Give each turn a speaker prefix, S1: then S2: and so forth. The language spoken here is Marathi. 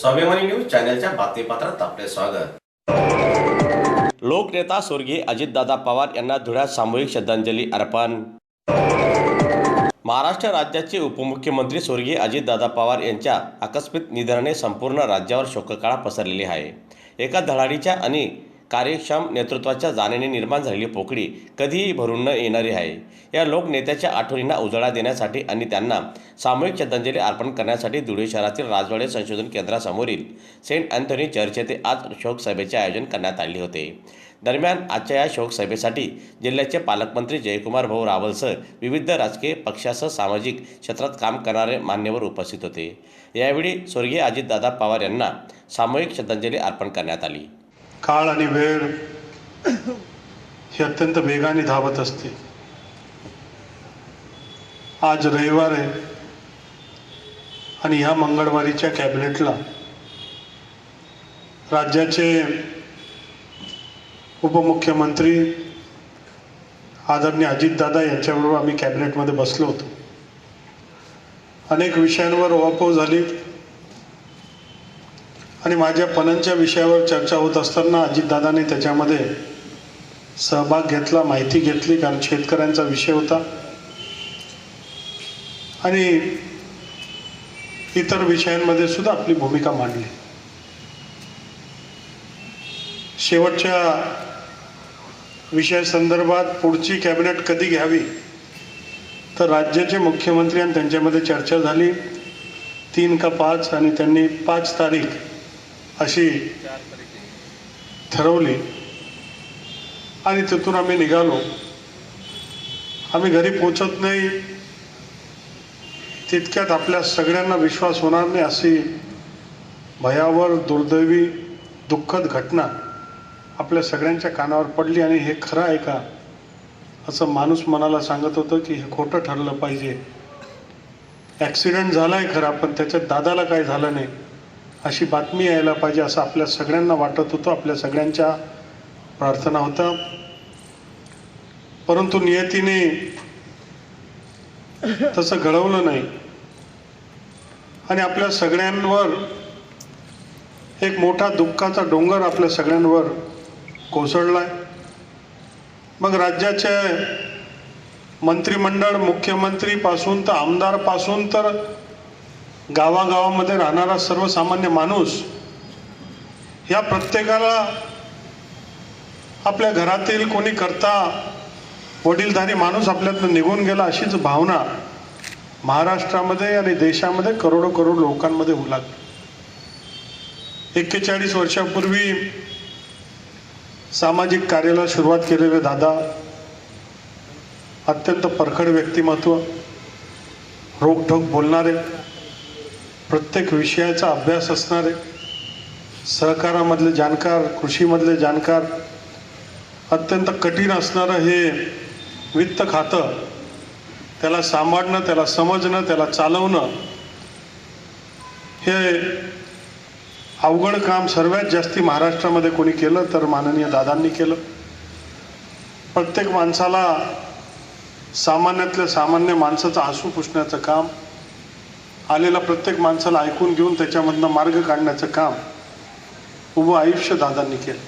S1: स्वाभिमानी न्यूज चॅनलच्या बातमीपत्रात आपले स्वागत। लोकनेता स्वर्गीय अजितदादा पवार यांना धुळ्यात सामूहिक श्रद्धांजली अर्पण। महाराष्ट्र राज्याचे उपमुख्यमंत्री स्वर्गीय अजितदादा पवार यांच्या आकस्मिक निधनाने संपूर्ण राज्यावर शोककळा पसरलेली आहे। एका धडाडीच्या आणि कार्यक्षम नेतृत्वाच्या जाणीने निर्माण झालेली पोकळी कधीही भरून न येणारी आहे। या लोकनेत्याच्या आठवणींना उजाळा देण्यासाठी आणि त्यांना सामूहिक श्रद्धांजली अर्पण करण्यासाठी धुळे शहरातील राजवाडे संशोधन केंद्रासमोरील सेंट अँथोनी चर्च येथे आज शोकसभेचे आयोजन करण्यात आले होते। दरम्यान आजच्या या शोकसभेसाठी जिल्ह्याचे पालकमंत्री जयकुमार भाऊ रावलसह विविध राजकीय पक्षासह सामाजिक क्षेत्रात काम करणारे मान्यवर उपस्थित होते। यावेळी स्वर्गीय अजितदादा पवार यांना सामूहिक श्रद्धांजली अर्पण करण्यात आली।
S2: काळ आणि वेळ ही अत्यंत वेगाने धावत असते। आज रविवार आहे आणि ह्या मंगळवारीच्या कॅबिनेटला राज्याचे उपमुख्यमंत्री आदरणीय अजितदादा यांच्याबरोबर आम्ही कॅबिनेटमध्ये बसलो होतो। अनेक विषयांवर ओवापोव झाली आणि माझ्या पणनच्या विषयावर चर्चा होत असताना अजितदादांनी त्याच्यामध्ये सहभाग घेतला, माहिती घेतली, कारण शेतकऱ्यांचा विषय होता आणि इतर विषयांमध्ये सुद्धा आपली भूमिका मांडली। शेवटच्या विषयासंदर्भात पुढची कॅबिनेट कधी घ्यावी तर राज्याचे मुख्यमंत्री आणि त्यांच्यामध्ये चर्चा झाली 3 का 5 आणि त्यांनी 5 तारीख अशी ठरवली आणि तिथून आम्ही निघालो। आम्ही घरी पोहोचत नाही तितक्यात आपल्या सगळ्यांना विश्वास होणार नाही अशी भयावह दुर्दैवी दुःखद घटना आपल्या सगळ्यांच्या कानावर पडली आणि हे खरं आहे का असं माणूस मनाला सांगत होतं की हे खोटं ठरलं पाहिजे। ॲक्सिडेंट झालाय खरा पण त्याच्यात दादाला काय झालं नाही अशी बातमी यायला पाहिजे असं आपल्या सगळ्यांना वाटत होतं, आपल्या सगळ्यांच्या प्रार्थना होत्या। परंतु नियतीने तसं घडवलं नाही आणि आपल्या सगळ्यांवर एक मोठा दुःखाचा डोंगर आपल्या सगळ्यांवर कोसळलाय। मग राज्याचे मंत्रिमंडळ मुख्यमंत्रीपासून तर आमदारपासून तर गावागावामध्ये राहणारा सर्वसामान्य माणूस या प्रत्येकाला आपल्या घरातील कोणी करता वडीलधारी माणूस आपल्यातून निघून गेला अशीच भावना महाराष्ट्रामध्ये आणि देशामध्ये करोडो लोकांमध्ये होऊ लागली। 41 वर्षापूर्वी सामाजिक कार्याला सुरुवात केलेले दादा अत्यंत परखड व्यक्तिमत्व, रोखठोक बोलणारे, प्रत्येक विषयाचा अभ्यास असणारे, सहकारामधले जाणकार, कृषीमधले जाणकार, अत्यंत कठीण असणारं हे वित्त खातं त्याला सांभाळणं, त्याला समजणं, त्याला चालवणं हे अवघड काम सर्वात जास्ती महाराष्ट्रामध्ये कोणी केलं तर माननीय दादांनी केलं। प्रत्येक माणसाला सामान्यातल्या सामान्य माणसाचं आसू पुसण्याचं काम, आलेला प्रत्येक माणसाला ऐकून घेऊन त्याच्यामधनं मार्ग काढण्याचं काम उभं आयुष्य दादांनी केलं।